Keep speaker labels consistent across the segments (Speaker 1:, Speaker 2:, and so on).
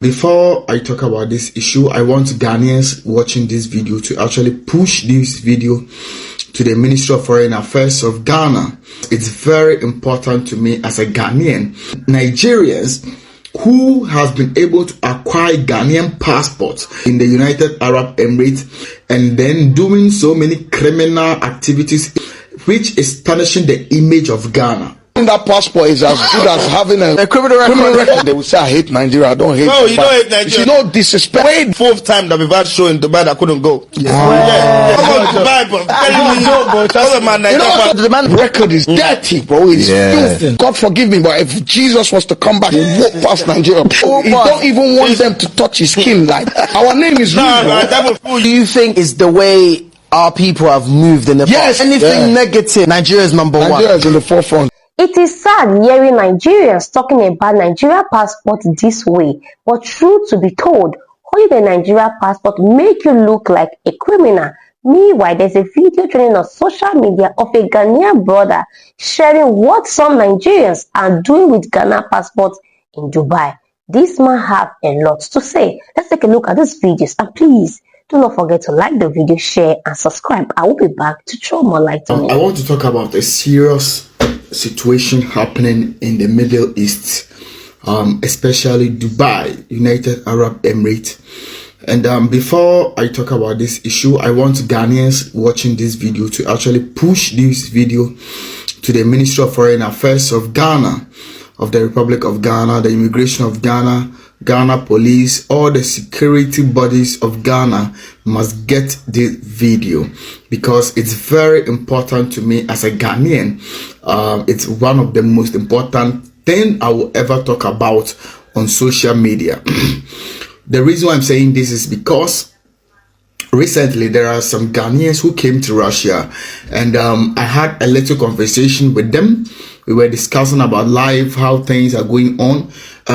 Speaker 1: Before I talk about this issue, I want Ghanaians watching this video to actually push this video to the Ministry of Foreign Affairs of Ghana. It's very important to me as a Ghanaian. Nigerians who has been able to acquire Ghanaian passports in the United Arab Emirates and then doing so many criminal activities which is tarnishing the image of Ghana.
Speaker 2: That passport is as good as having a criminal record. They will say, I hate Nigeria, I don't hate
Speaker 3: No, you don't hate Nigeria.
Speaker 2: You know, disrespect.
Speaker 3: Wait, fourth time that we've had show in Dubai that I couldn't go.
Speaker 2: Yeah.
Speaker 3: Come on, Dubai, bro.
Speaker 2: You know, the man's record is dirty, bro. It's filthy. God forgive me, but if Jesus was to come back and walk past Nigeria, he don't even want them to touch his skin. Like, our name is
Speaker 4: Do you think is the way our people have moved in the past? Anything negative, Nigeria's number one.
Speaker 2: Nigeria's in the forefront.
Speaker 5: It is sad hearing Nigerians talking about Nigeria passport this way, but truth to be told, holding the Nigeria passport make you look like a criminal. Meanwhile, there's a video trending on social media of a Ghanaian brother sharing what some Nigerians are doing with Ghana passports in Dubai. This man have a lot to say. Let's take a look at these videos, and please do not forget to like the video, share and subscribe. I will be back to throw more light on it.
Speaker 1: I want to talk about a serious situation happening in the Middle East, especially Dubai, United Arab Emirates. And before I talk about this issue, I want Ghanaians watching this video to actually push this video to the Ministry of Foreign Affairs of Ghana, of the Republic of Ghana, the Immigration of Ghana, Ghana Police, all the security bodies of Ghana must get this video because it's very important to me as a Ghanaian. It's one of the most important thing I will ever talk about on social media. The reason why I'm saying this is because recently there are some Ghanaians who came to Russia, and I had a little conversation with them. We were discussing about life, how things are going on.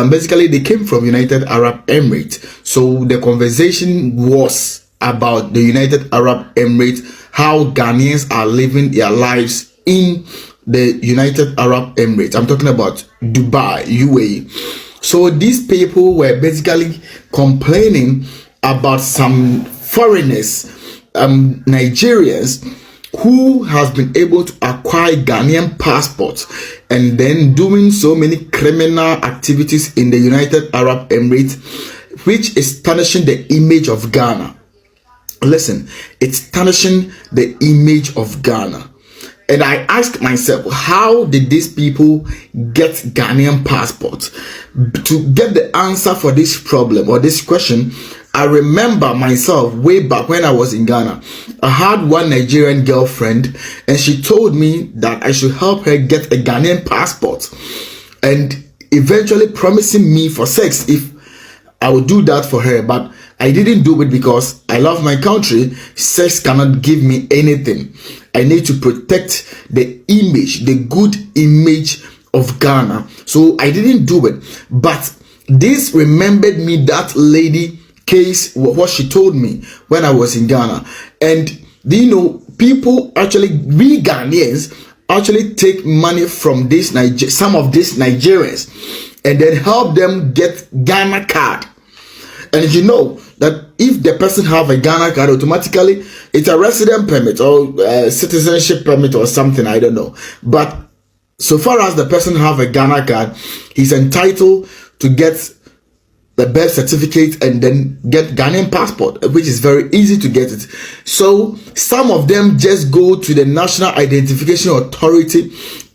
Speaker 1: Basically, they came from United Arab Emirates. So the conversation was about the United Arab Emirates, how Ghanaians are living their lives in the United Arab Emirates. I'm talking about Dubai, UAE. So these people were basically complaining about some foreigners, Nigerians, who has been able to acquire Ghanaian passports and then doing so many criminal activities in the United Arab Emirates, which is tarnishing the image of Ghana. Listen, it's tarnishing the image of Ghana. And I asked myself, how did these people get Ghanaian passports? To get the answer for this problem or this question, I remember myself way back when I was in Ghana. I had one Nigerian girlfriend and she told me that I should help her get a Ghanaian passport and eventually promising me for sex if I would do that for her. But I didn't do it because I love my country. Sex cannot give me anything. I need to protect the image, the good image of Ghana. So I didn't do it. But this remembered me that lady case, what she told me when I was in Ghana. And you know, people actually, we Ghanaians actually take money from this some of these Nigerians and then help them get Ghana card. And you know that if the person have a Ghana card, automatically it's a resident permit or citizenship permit or something, I don't know. But so far as the person have a Ghana card, he's entitled to get the birth certificate and then get Ghanaian passport, which is very easy to get it. So some of them just go to the National Identification Authority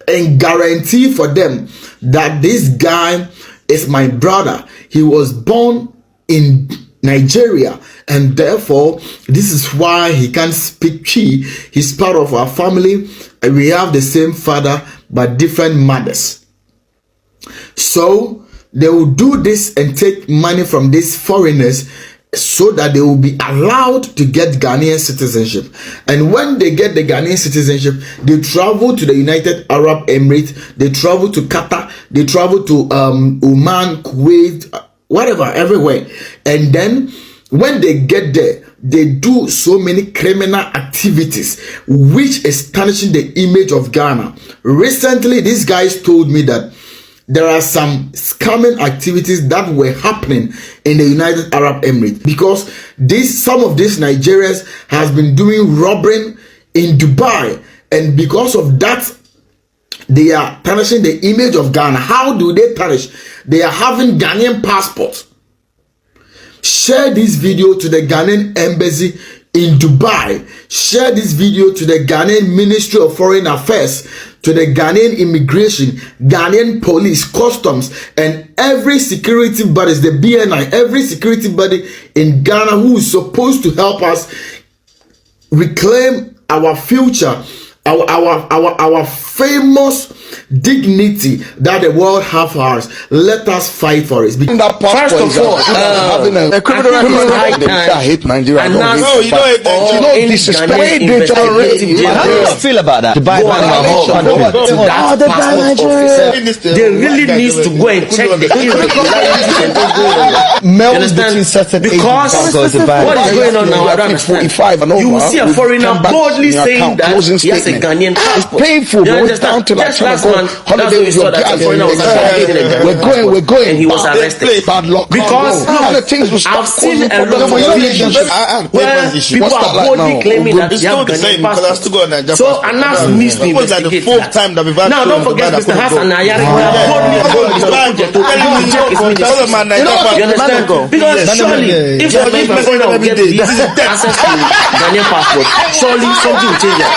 Speaker 1: and guarantee for them that this guy is my brother. He was born in Nigeria and therefore this is why he can't speak Chi. He's part of our family and we have the same father but different mothers. So they will do this and take money from these foreigners so that they will be allowed to get Ghanaian citizenship. And when they get the Ghanaian citizenship, they travel to the United Arab Emirates, they travel to Qatar, they travel to Oman, Kuwait, whatever, everywhere. And then when they get there, they do so many criminal activities, which is tarnishing the image of Ghana. Recently, these guys told me that there are some scamming activities that were happening in the United Arab Emirates, because some of these Nigerians has been doing robbery in Dubai, and because of that they are tarnishing the image of Ghana. How do they tarnish? They are having Ghanaian passports. Share this video to the Ghanaian embassy in Dubai. Share this video to the Ghanaian Ministry of Foreign Affairs, to the Ghanaian Immigration, Ghanaian Police, Customs, and every security body, the BNI, every security body in Ghana who is supposed to help us reclaim our future, our famous dignity that the world have for us. Let us fight for it.
Speaker 2: First of all, having a criminal record. I hate Nigeria.
Speaker 3: No, you don't hate Nigeria.
Speaker 2: Disrespect.
Speaker 4: How do you feel about that? Dubai they really need to go and check the irregularities because what is going on now, I don't understand. You will see a foreigner boldly saying that he has a Ghanaian passport.
Speaker 2: Painful, bro. It's down to like
Speaker 4: holiday with your guys.
Speaker 2: We're going.
Speaker 4: And he was arrested.
Speaker 2: Bad luck.
Speaker 4: Because I've seen a lot of videos where people are boldly claiming that they have Ghanaian passports. So Anas needs to investigate that. Now don't forget Mr. Hassan Nayari. You understand? Because surely if the foreigner will get access to Ghanaian passport, surely something will change that.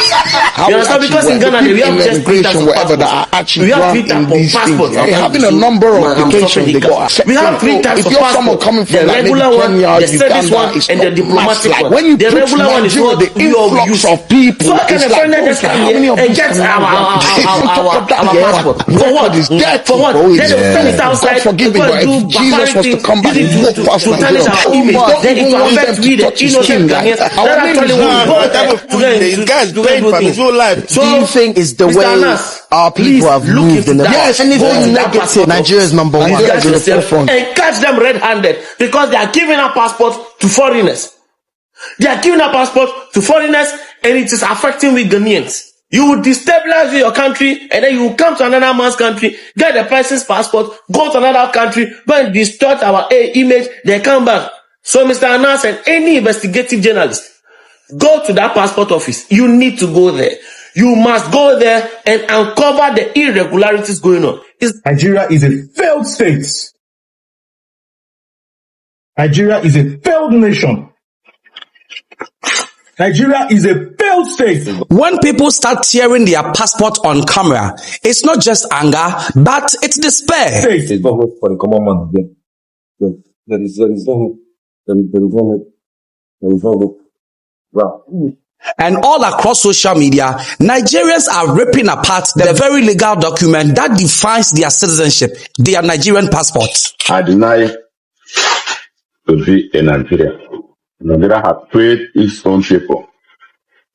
Speaker 4: You understand? Because in Ghana we have just
Speaker 2: whatever that are actually in these things. Having a number of applications they got accepted.
Speaker 4: We have 3 types of passport.
Speaker 2: Coming from
Speaker 4: the
Speaker 2: like
Speaker 4: regular one, the service
Speaker 2: Uganda,
Speaker 4: one, and the diplomatic one.
Speaker 2: When you
Speaker 4: the regular one is what
Speaker 2: the influx of people.
Speaker 4: So can a foreigner just come here and get our passport? For what? For what? Then they will send it outside.
Speaker 2: Forgive me, but if Jesus was to come back and walk past Nigeria,
Speaker 4: then it will affect we the innocent Ghanaians.
Speaker 5: So do you think is the way our people have moved in the
Speaker 4: past?
Speaker 5: Anything negative, Nigeria is number one.
Speaker 4: And catch them red-handed because they are giving our passports to foreigners. They are giving our passports to foreigners, and it is affecting we Ghanaians. You will destabilize your country, and then you will come to another man's country, get the person's passport, go to another country, go and distort our image, they come back. So Mr. Anas and any investigative journalist, go to that passport office. You need to go there. You must go there and uncover the irregularities going on.
Speaker 6: Nigeria is a failed state. Nigeria is a failed nation. Nigeria is a failed state.
Speaker 7: When people start tearing their passport on camera, it's not just anger, but it's despair.
Speaker 6: It's
Speaker 8: not hope for the common man again. There is no hope. Wow.
Speaker 7: And all across social media, Nigerians are ripping apart the very legal document that defines their citizenship, their Nigerian passports.
Speaker 9: I deny to be a Nigeria. Nigeria has paid its own people.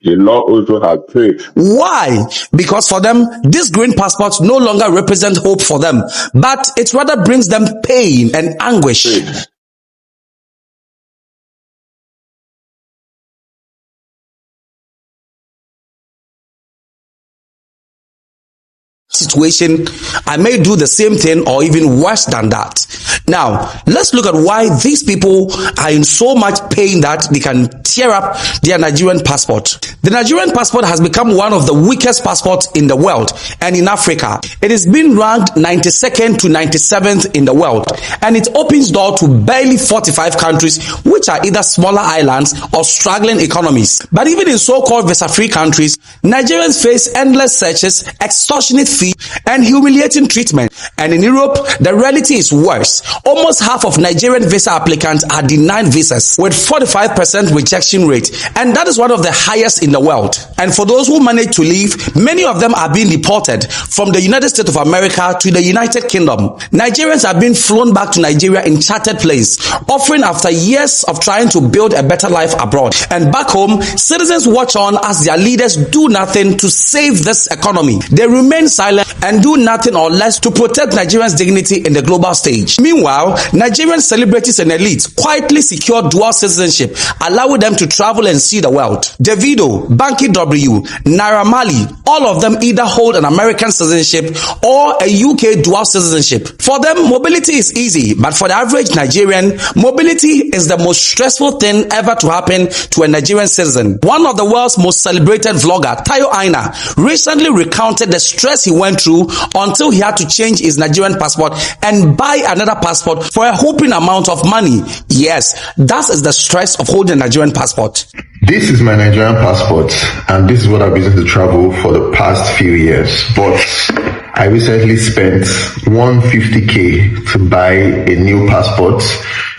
Speaker 9: The law also has paid.
Speaker 7: Why? Because for them, these green passports no longer represent hope for them, but it rather brings them pain and anguish. Situation, I may do the same thing or even worse than that. Now, let's look at why these people are in so much pain that they can tear up their Nigerian passport. The Nigerian passport has become one of the weakest passports in the world and in Africa. It is being ranked 92nd to 97th in the world, and it opens door to barely 45 countries which are either smaller islands or struggling economies. But even in so-called visa-free countries, Nigerians face endless searches, extortionate fees, and humiliating treatment. And in Europe, the reality is worse. Almost half of Nigerian visa applicants are denied visas with 45% rejection rate, and that is one of the highest in the world. And for those who manage to leave, many of them are being deported from the United States of America to the United Kingdom. Nigerians are being flown back to Nigeria in chartered planes, offering after years of trying to build a better life abroad. And back home, citizens watch on as their leaders do nothing to save this economy. They remain silent silent and do nothing or less to protect Nigerians' dignity in the global stage. Meanwhile, Nigerian celebrities and elites quietly secure dual citizenship, allowing them to travel and see the world. Davido, Banky W, Naira Marley, all of them either hold an American citizenship or a UK dual citizenship. For them, mobility is easy, but for the average Nigerian, mobility is the most stressful thing ever to happen to a Nigerian citizen. One of the world's most celebrated vlogger, Tayo Aina, recently recounted the stress he went through until he had to change his Nigerian passport and buy another passport for a whopping amount of money. Yes, that is the stress of holding a Nigerian passport.
Speaker 10: This is my Nigerian passport, and this is what I've been using to travel for the past few years. But I recently spent 150k to buy a new passport.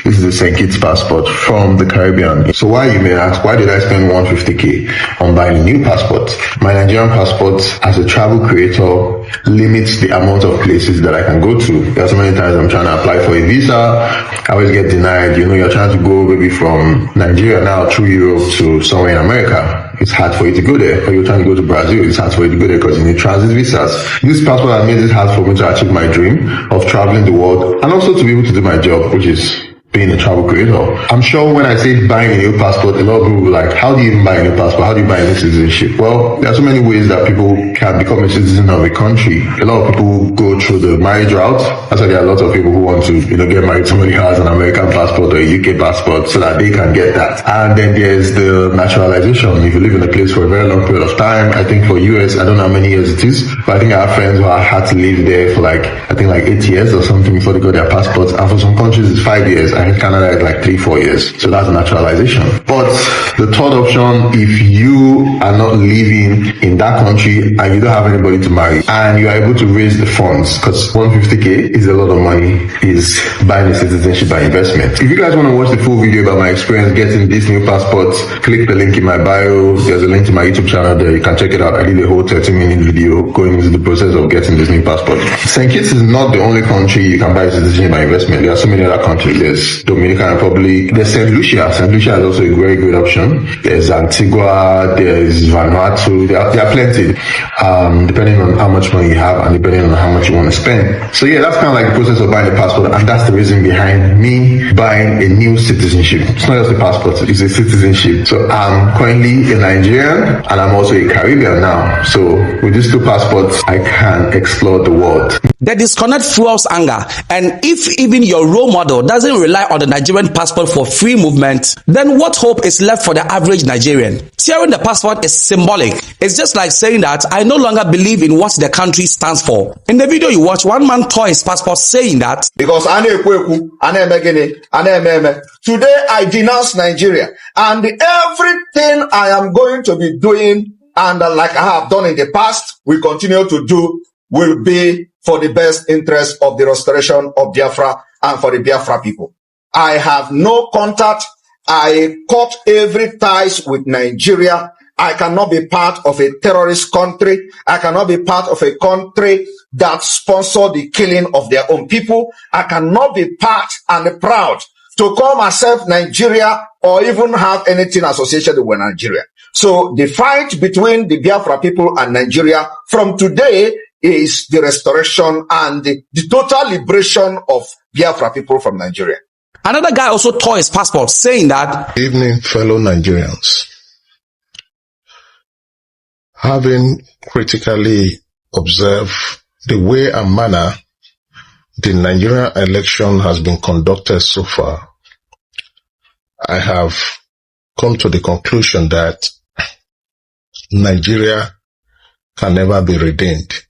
Speaker 10: This is a St. Kitts passport from the Caribbean. So why, you may ask, why did I spend 150k on buying a new passport? My Nigerian passport, as a travel creator, limits the amount of places that I can go to. There are so many times I'm trying to apply for a visa, I always get denied. You know, you're trying to go maybe from Nigeria now through Europe to somewhere in America. It's hard for you to go there. Or you're trying to go to Brazil, it's hard for you to go there because you need transit visas. This passport has made it hard for me to achieve my dream of traveling the world and also to be able to do my job, which is being a travel creator. I'm sure when I say buying a new passport, a lot of people will be like, how do you even buy a new passport? How do you buy a new citizenship? Well, there are so many ways that people can become a citizen of a country. A lot of people go through the marriage route. That's why there are a lot of people who want to, get married to somebody who has an American passport or a UK passport so that they can get that. And then there's the naturalization. If you live in a place for a very long period of time, I think for US, I don't know how many years it is, but I think I have friends who have had to live there for like 8 years or something before they got their passports. And for some countries, it's 5 years. I think Canada is like 3-4 years. So that's naturalization. But the third option, if you are not living in that country and you don't have anybody to marry and you are able to raise the funds, because 150k is a lot of money, is buying a citizenship by investment. If you guys want to watch the full video about my experience getting this new passport, click the link in my bio. There's a link to my YouTube channel there. You can check it out. I did a whole 30-minute video going into the process of getting this new passport. St. Kitts is not the only country you can buy a citizenship by investment. There are so many other countries. There's Dominican Republic, there's St. Lucia. St. Lucia is also a very great option. There's Antigua, there's Vanuatu, there are plenty, depending on how much money you have and depending on how much you want to spend. So yeah, that's kind of like the process of buying a passport, and that's the reason behind me buying a new citizenship. It's not just a passport, it's a citizenship. So I'm currently a Nigerian and I'm also a Caribbean now. So with these two passports, I can explore the world.
Speaker 7: The disconnect fuels anger, and if even your role model doesn't rely on the Nigerian passport for free movement, then what hope is left for the average Nigerian? Tearing the passport is symbolic. It's just like saying that I no longer believe in what the country stands for. In the video you watch, one man tore his passport saying that,
Speaker 11: because today I denounce Nigeria, and everything I am going to be doing, and like I have done in the past, we continue to do, will be for the best interest of the restoration of Biafra and for the Biafra people. I have no contact. I cut every ties with Nigeria. I cannot be part of a terrorist country. I cannot be part of a country that sponsor the killing of their own people. I cannot be part and proud to call myself Nigeria or even have anything associated with Nigeria. So the fight between the Biafra people and Nigeria from today is the restoration and the total liberation of Biafra people from Nigeria.
Speaker 7: Another guy also tore his passport saying that,
Speaker 2: Good evening, fellow Nigerians. Having critically observed the way and manner the Nigerian election has been conducted so far, I have come to the conclusion that Nigeria can never be redeemed.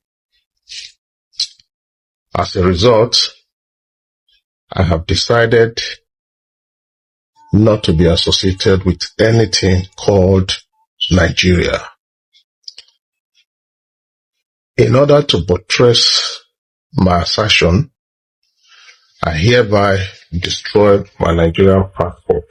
Speaker 2: As a result, I have decided not to be associated with anything called Nigeria. In order to buttress my assertion, I hereby destroy my Nigerian passport.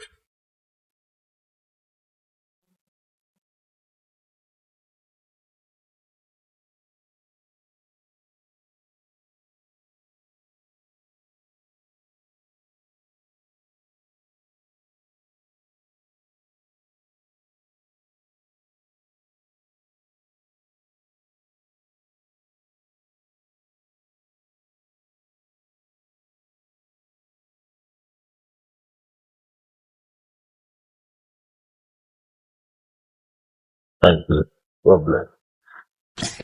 Speaker 9: Thank you. God bless.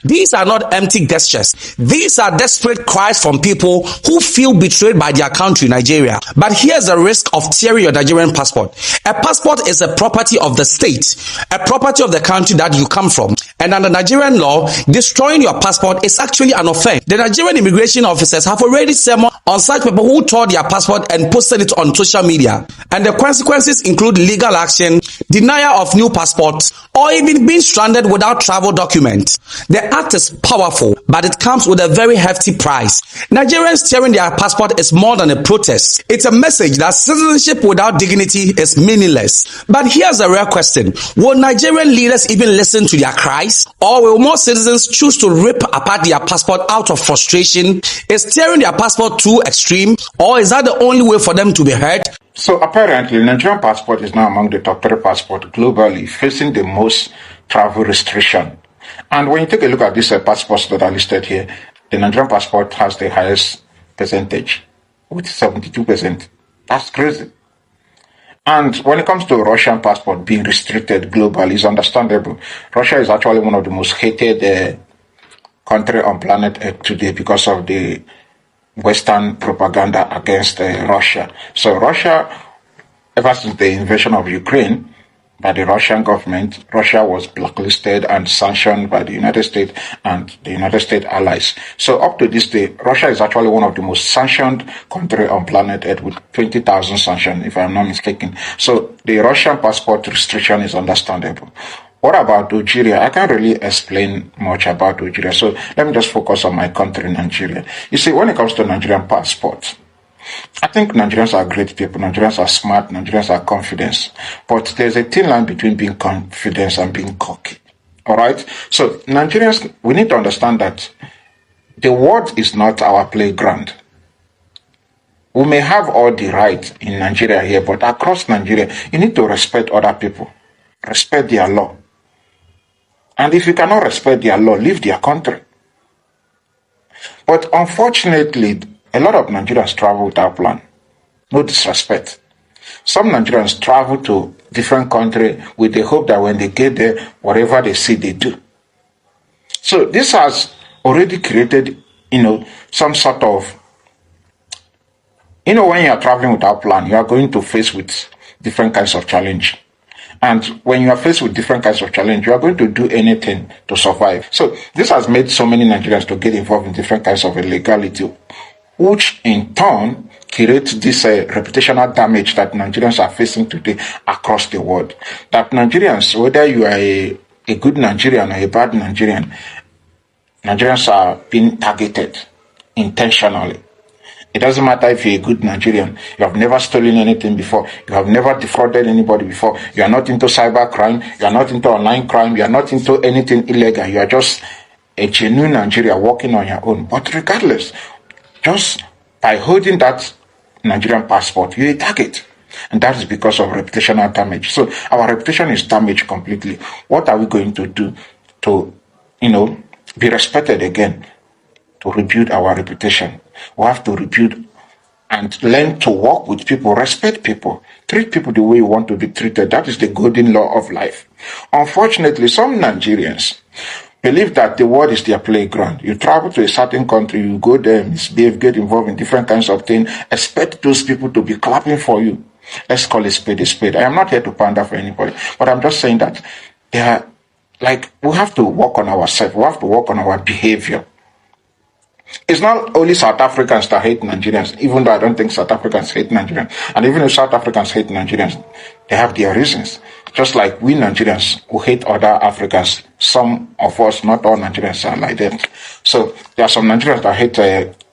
Speaker 7: These are not empty gestures. These are desperate cries from people who feel betrayed by their country, Nigeria. But here's the risk of tearing your Nigerian passport. A passport is a property of the state, a property of the country that you come from. And under Nigerian law, destroying your passport is actually an offense. The Nigerian immigration officers have already summoned on such people who tore their passport and posted it on social media. And the consequences include legal action, denial of new passports, or even being stranded without travel documents. The act is powerful, but it comes with a very hefty price. Nigerians tearing their passport is more than a protest. It's a message that citizenship without dignity is meaningless. But here's a real question. Will Nigerian leaders even listen to their cries? Or will more citizens choose to rip apart their passport out of frustration? Is tearing their passport too extreme? Or is that the only way for them to be heard?
Speaker 12: So apparently, Nigerian passport is now among the top 3 passports globally, facing the most travel restriction. And when you take a look at these passports that are listed here, the Nigerian passport has the highest percentage, with 72%. That's crazy. And when it comes to Russian passport being restricted globally, it's understandable. Russia is actually one of the most hated country on planet Earth today because of the Western propaganda against Russia. So Russia, ever since the invasion of Ukraine by the Russian government, Russia was blacklisted and sanctioned by the United States and the United States allies. So up to this day, Russia is actually one of the most sanctioned country on planet Earth with 20,000 sanctions, if I'm not mistaken. So the Russian passport restriction is understandable. What about Nigeria? I can't really explain much about Nigeria, so let me just focus on my country, Nigeria. You see, when it comes to Nigerian passports, I think Nigerians are great people, Nigerians are smart, Nigerians are confident, but there's a thin line between being confident and being cocky. Alright? So Nigerians, we need to understand that the world is not our playground. We may have all the rights in Nigeria here, but across Nigeria, you need to respect other people, respect their law. And if you cannot respect their law, leave their country. But unfortunately, a lot of Nigerians travel without plan. No disrespect. Some Nigerians travel to different countries with the hope that when they get there, whatever they see, they do. So this has already created, some sort of, when you are traveling without plan, you are going to face with different kinds of challenge. And when you are faced with different kinds of challenge, you are going to do anything to survive. So this has made so many Nigerians to get involved in different kinds of illegality, which in turn creates this reputational damage that Nigerians are facing today across the world. That Nigerians, whether you are a good Nigerian or a bad Nigerian, Nigerians are being targeted intentionally. It doesn't matter if you're a good Nigerian, you have never stolen anything before, you have never defrauded anybody before, you are not into cyber crime, you are not into online crime, you are not into anything illegal, you are just a genuine Nigerian working on your own. But regardless, just by holding that Nigerian passport, you're a target. And that is because of reputational damage. So our reputation is damaged completely. What are we going to do to, be respected again? To rebuild our reputation. We have to rebuild and learn to work with people, respect people, treat people the way you want to be treated. That is the golden law of life. Unfortunately, some Nigerians believe that the world is their playground. You travel to a certain country, you go there, misbehave, get involved in different kinds of things, expect those people to be clapping for you. Let's call it spade a spade. I am not here to pander for anybody, but I'm just saying that we have to work on ourselves. We have to work on our behavior. It's not only South Africans that hate Nigerians, even though I don't think South Africans hate Nigerians. And even if South Africans hate Nigerians, they have their reasons. Just like we Nigerians who hate other Africans, some of us, not all Nigerians are like that. So there are some Nigerians that hate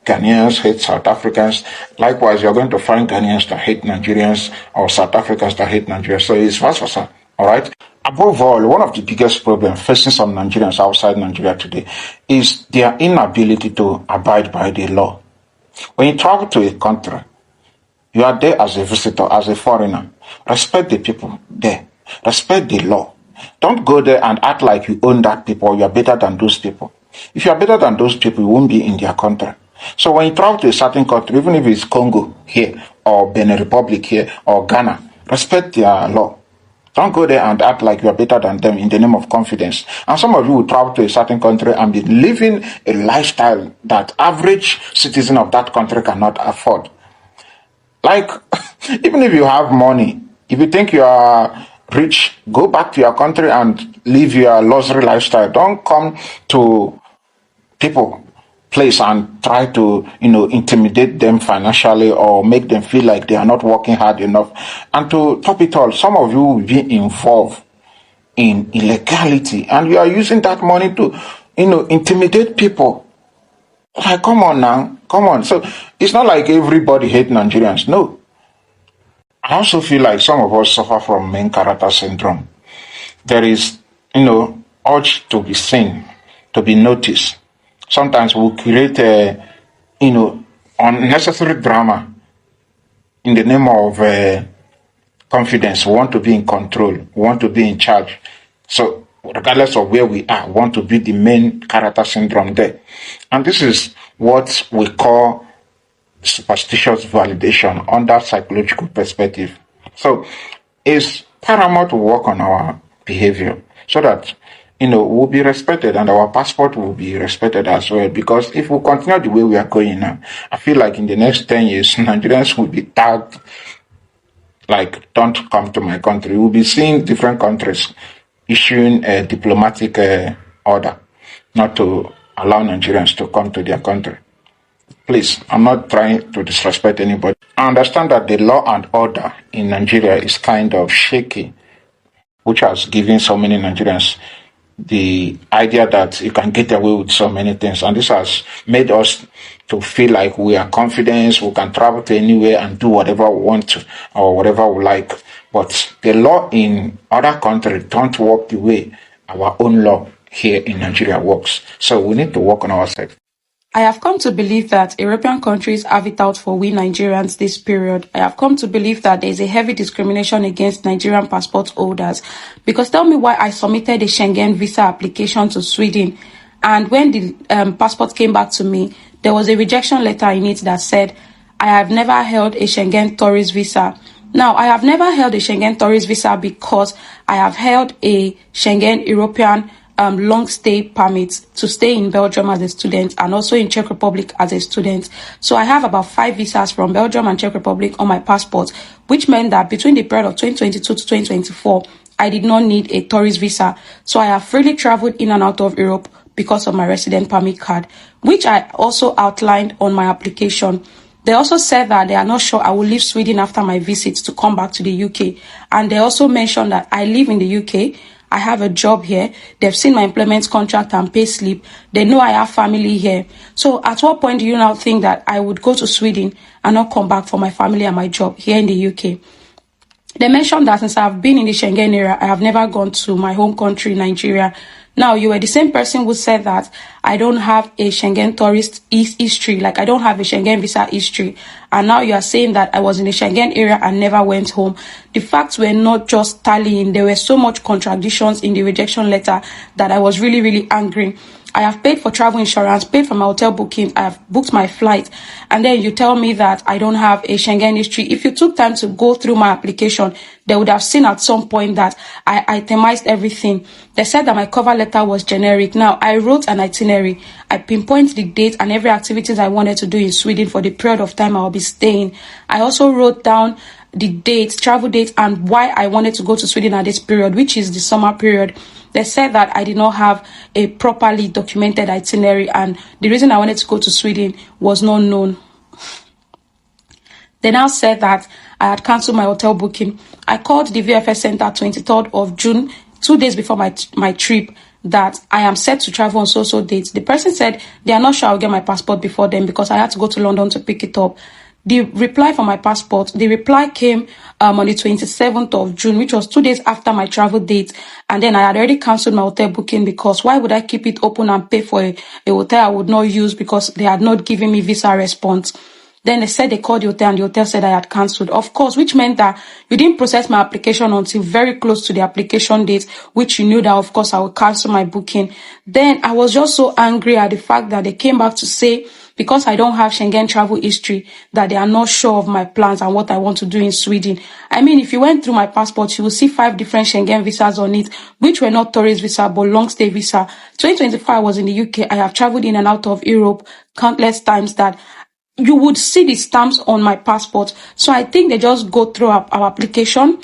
Speaker 12: Ghanaians, hate South Africans. Likewise, you're going to find Ghanaians that hate Nigerians or South Africans that hate Nigerians. So it's vice versa. All right. Above all, one of the biggest problems facing some Nigerians outside Nigeria today is their inability to abide by the law. When you travel to a country, you are there as a visitor, as a foreigner. Respect the people there. Respect the law. Don't go there and act like you own that people or you are better than those people. If you are better than those people, you won't be in their country. So when you travel to a certain country, even if it's Congo here, or Benin Republic here, or Ghana, respect their law. Don't go there and act like you are better than them in the name of confidence. And some of you will travel to a certain country and be living a lifestyle that average citizen of that country cannot afford. Like, even if you have money, if you think you are rich, go back to your country and live your luxury lifestyle. Don't come to people place and try to intimidate them financially or make them feel like they are not working hard enough. And to top it all, some of you will be involved in illegality and you are using that money to intimidate people. Like, come on now, come on. So it's not like everybody hates Nigerians. No, I also feel like some of us suffer from main character syndrome. There is urge to be seen, to be noticed. Sometimes we'll create unnecessary drama in the name of confidence. We want to be in control. We want to be in charge. So regardless of where we are, we want to be the main character syndrome there. And this is what we call superstitious validation under psychological perspective. So it's paramount to work on our behavior so that we'll be respected and our passport will be respected as well. Because if we continue the way we are going now, I feel like in the next 10 years, Nigerians will be tagged like, don't come to my country. We'll be seeing different countries issuing a diplomatic order not to allow Nigerians to come to their country. Please, I'm not trying to disrespect anybody. I understand that the law and order in Nigeria is kind of shaky, which has given so many Nigerians the idea that you can get away with so many things. And this has made us to feel like we are confident, we can travel to anywhere and do whatever we want to, or whatever we like. But the law in other countries don't work the way our own law here in Nigeria works. So we need to work on ourselves.
Speaker 13: I have come to believe that European countries have it out for we Nigerians this period. I have come to believe that there is a heavy discrimination against Nigerian passport holders. Because tell me why I submitted a Schengen visa application to Sweden, and when the passport came back to me, there was a rejection letter in it that said, I have never held a Schengen tourist visa. Now, I have never held a Schengen tourist visa because I have held a Schengen European long stay permit to stay in Belgium as a student and also in Czech Republic as a student. So I have about 5 visas from Belgium and Czech Republic on my passport, which meant that between the period of 2022 to 2024, I did not need a tourist visa. So I have freely traveled in and out of Europe because of my resident permit card, which I also outlined on my application. They also said that they are not sure I will leave Sweden after my visit to come back to the UK. And they also mentioned that I live in the UK. I have a job here. They've seen my employment contract and pay slip. They know I have family here. So at what point do you now think that I would go to Sweden and not come back for my family and my job here in the UK? They mentioned that since I've been in the Schengen area, I have never gone to my home country, Nigeria. Now, you were the same person who said that I don't have a Schengen tourist history, like I don't have a Schengen visa history. And now you are saying that I was in the Schengen area and never went home. The facts were not just tallying. There were so much contradictions in the rejection letter that I was really, really angry. I have paid for travel insurance, paid for my hotel booking, I have booked my flight, and then you tell me that I don't have a Schengen history. If you took time to go through my application, they would have seen at some point that I itemized everything. They said that my cover letter was generic. Now, I wrote an itinerary. I pinpoint the date and every activities I wanted to do in Sweden for the period of time I will be staying. I also wrote down the dates, travel dates, and why I wanted to go to Sweden at this period, which is the summer period. They said that I did not have a properly documented itinerary, and the reason I wanted to go to Sweden was not known. They now said that I had cancelled my hotel booking. I called the VFS Center 23rd of June, 2 days before my trip, that I am set to travel on so dates. The person said they are not sure I'll get my passport before then because I had to go to London to pick it up. The reply for my passport, the reply came on the 27th of June, which was 2 days after my travel date. And then I had already cancelled my hotel booking because why would I keep it open and pay for a hotel I would not use because they had not given me visa response. Then they said they called the hotel and the hotel said I had cancelled. Of course, which meant that you didn't process my application until very close to the application date, which you knew that, of course, I would cancel my booking. Then I was just so angry at the fact that they came back to say because I don't have Schengen travel history that they are not sure of my plans and what I want to do in Sweden. I mean, if you went through my passport, you will see 5 different Schengen visas on it, which were not tourist visa, but long stay visa. 2025 I was in the UK. I have traveled in and out of Europe countless times that you would see the stamps on my passport. So I think they just go through our application.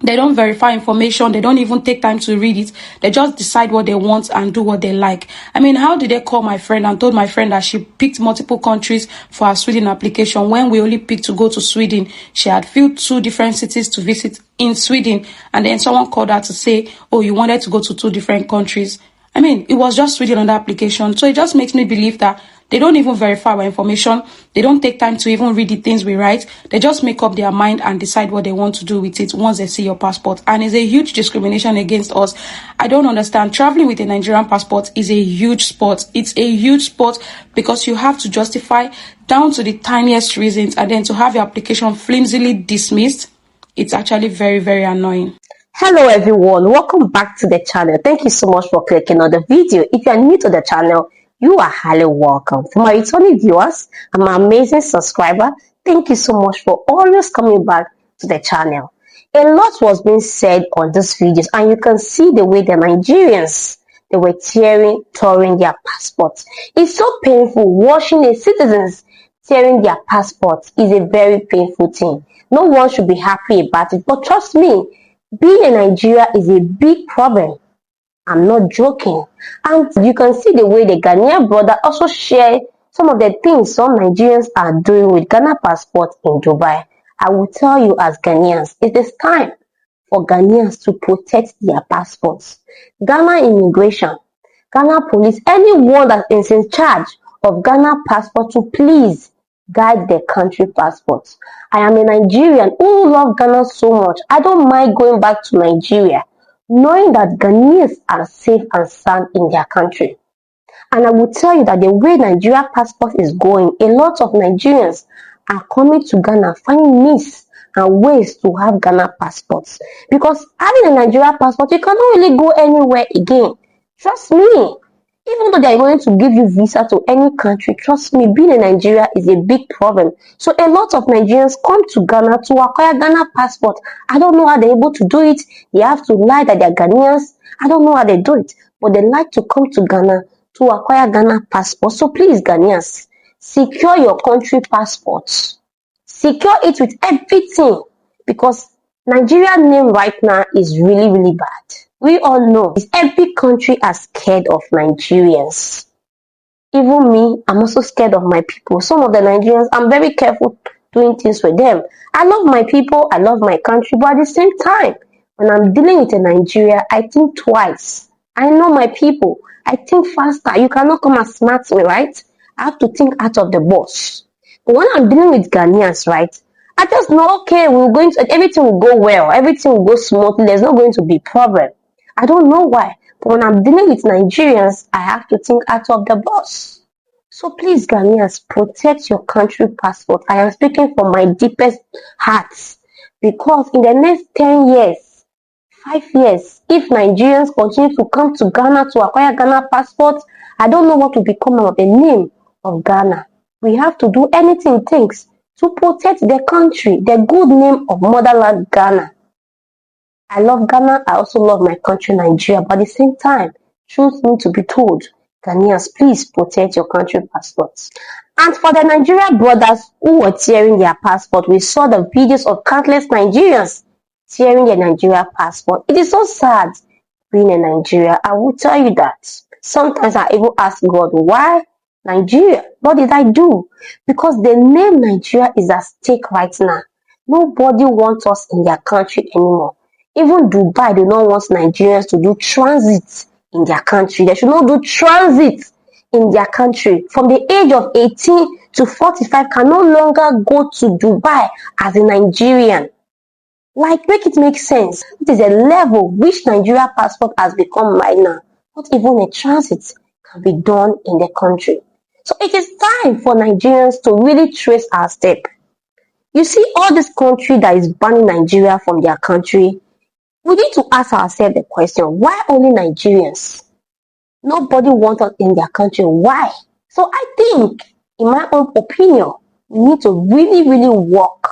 Speaker 13: They don't verify information. They don't even take time to read it. They just decide what they want and do what they like. I mean, how did they call my friend and told my friend that she picked multiple countries for her Sweden application when we only picked to go to Sweden? She had filled 2 different cities to visit in Sweden, and then someone called her to say, oh, you wanted to go to 2 different countries. I mean, it was just Sweden on the application. So it just makes me believe that they don't even verify our information. They don't take time to even read the things we write. They just make up their mind and decide what they want to do with it once they see your passport. And it's a huge discrimination against us. I don't understand. Traveling with a Nigerian passport is a huge sport. It's a huge sport because you have to justify down to the tiniest reasons, and then to have your application flimsily dismissed, it's actually very, very annoying.
Speaker 5: Hello everyone, welcome back to the channel. Thank you so much for clicking on the video. If you are new to the channel, you are highly welcome. For my returning viewers and my amazing subscriber, thank you so much for always coming back to the channel. A lot was being said on this videos, and you can see the way the Nigerians, they were tearing their passports. It's so painful. Watching a citizens tearing their passports is a very painful thing. No one should be happy about it, but trust me, being in Nigeria is a big problem. I'm not joking. And you can see the way the Ghanaian brother also shared some of the things some Nigerians are doing with Ghana passport in Dubai. I will tell you, as Ghanaians, it is time for Ghanaians to protect their passports. Ghana immigration, Ghana police, anyone that is in charge of Ghana passport to please guide their country passports. I am a Nigerian who love Ghana so much. I don't mind going back to Nigeria, knowing that Ghanaians are safe and sound in their country. And I will tell you that the way Nigeria passport is going, a lot of Nigerians are coming to Ghana, finding means and ways to have Ghana passports. Because having a Nigeria passport, you cannot really go anywhere again. Trust me. Even though they are going to give you visa to any country, trust me, being in Nigeria is a big problem. So a lot of Nigerians come to Ghana to acquire Ghana passport. I don't know how they're able to do it. They have to lie that they're Ghanaians. I don't know how they do it. But they like to come to Ghana to acquire Ghana passport. So please, Ghanaians, secure your country passports. Secure it with everything. Because Nigeria name right now is really, really bad. We all know every country are scared of Nigerians. Even me, I'm also scared of my people. Some of the Nigerians, I'm very careful doing things with them. I love my people, I love my country, but at the same time, when I'm dealing with a Nigeria, I think twice. I know my people. I think faster. You cannot come and smart me, right? I have to think out of the box. But when I'm dealing with Ghanaians, right, I just know, okay, everything will go well. Everything will go smoothly. There's not going to be problem. I don't know why, but when I'm dealing with Nigerians, I have to think out of the box. So please, Ghanaians, protect your country passport. I am speaking from my deepest heart, because in the next 10 years, 5 years, if Nigerians continue to come to Ghana to acquire Ghana passports, I don't know what will become of the name of Ghana. We have to do anything it takes to protect the country, the good name of motherland Ghana. I love Ghana, I also love my country, Nigeria, but at the same time, truth needs to be told. Ghanaians, please protect your country passports. And for the Nigerian brothers who were tearing their passport, we saw the videos of countless Nigerians tearing their Nigeria passport. It is so sad being in Nigeria. I will tell you that. Sometimes I even ask God, why Nigeria? What did I do? Because the name Nigeria is at stake right now. Nobody wants us in their country anymore. Even Dubai do not want Nigerians to do transit in their country. They should not do transit in their country. From the age of 18 to 45 can no longer go to Dubai as a Nigerian. Like, make it make sense. It is a level which Nigeria passport has become right now. Not even a transit can be done in the country. So it is time for Nigerians to really trace our step. You see, all this country that is banning Nigeria from their country, we need to ask ourselves the question, why only Nigerians? Nobody wants us in their country. Why? So I think in my own opinion, we need to really, really work.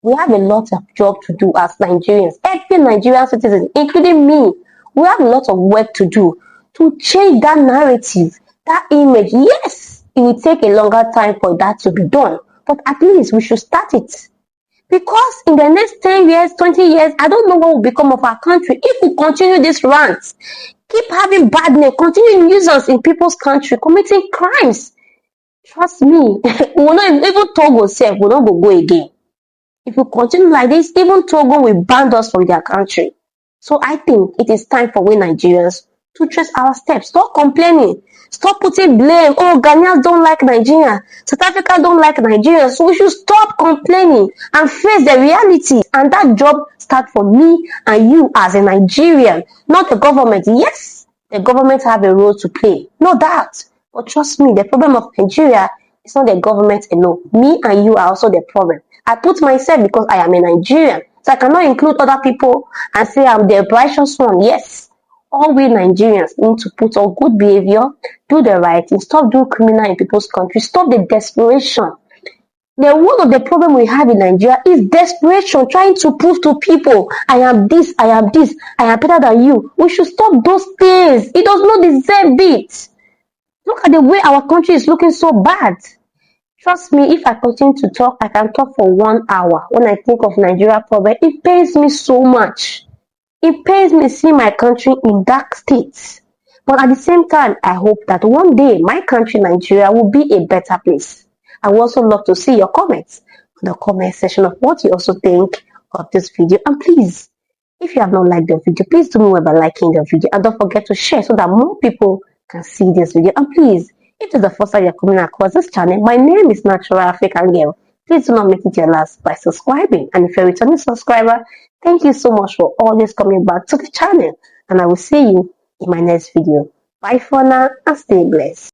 Speaker 5: We have a lot of job to do as Nigerians. Every Nigerian citizen, including me, we have a lot of work to do to change that narrative, that image. Yes, it will take a longer time for that to be done, but at least we should start it. Because in the next 10 years, 20 years, I don't know what will become of our country if we continue this rant. Keep having bad name, continue nuisance in people's country, committing crimes. Trust me, we will not even Togo self, we will not go again. If we continue like this, even Togo will ban us from their country. So I think it is time for we Nigerians to trace our steps. Stop complaining. Stop putting blame. Oh, Ghanaians don't like Nigeria. South Africa don't like Nigeria. So we should stop complaining and face the reality. And that job starts for me and you as a Nigerian, not the government. Yes, the government have a role to play. No doubt. But trust me, the problem of Nigeria is not the government alone. Me and you are also the problem. I put myself because I am a Nigerian. So I cannot include other people and say I'm the righteous one. Yes, all we Nigerians need to put on good behavior, do the right thing, stop doing criminal in people's country, stop the desperation. One of the problem we have in Nigeria is desperation, trying to prove to people, I am this, I am this, I am better than you. We should stop those things. It does not deserve it. Look at the way our country is looking so bad. Trust me, if I continue to talk, I can talk for 1 hour. When I think of Nigeria problem, it pains me so much. It pains me seeing my country in dark states. But at the same time, I hope that one day my country, Nigeria, will be a better place. I would also love to see your comments in the comment section of what you also think of this video. And please, if you have not liked the video, please do me well by liking the video. And don't forget to share so that more people can see this video. And please, if it's the first time you're coming across this channel, my name is Natural African Girl. Please do not make it your last by subscribing. And if you're a returning subscriber, thank you so much for always coming back to the channel. And I will see you in my next video. Bye for now and stay blessed.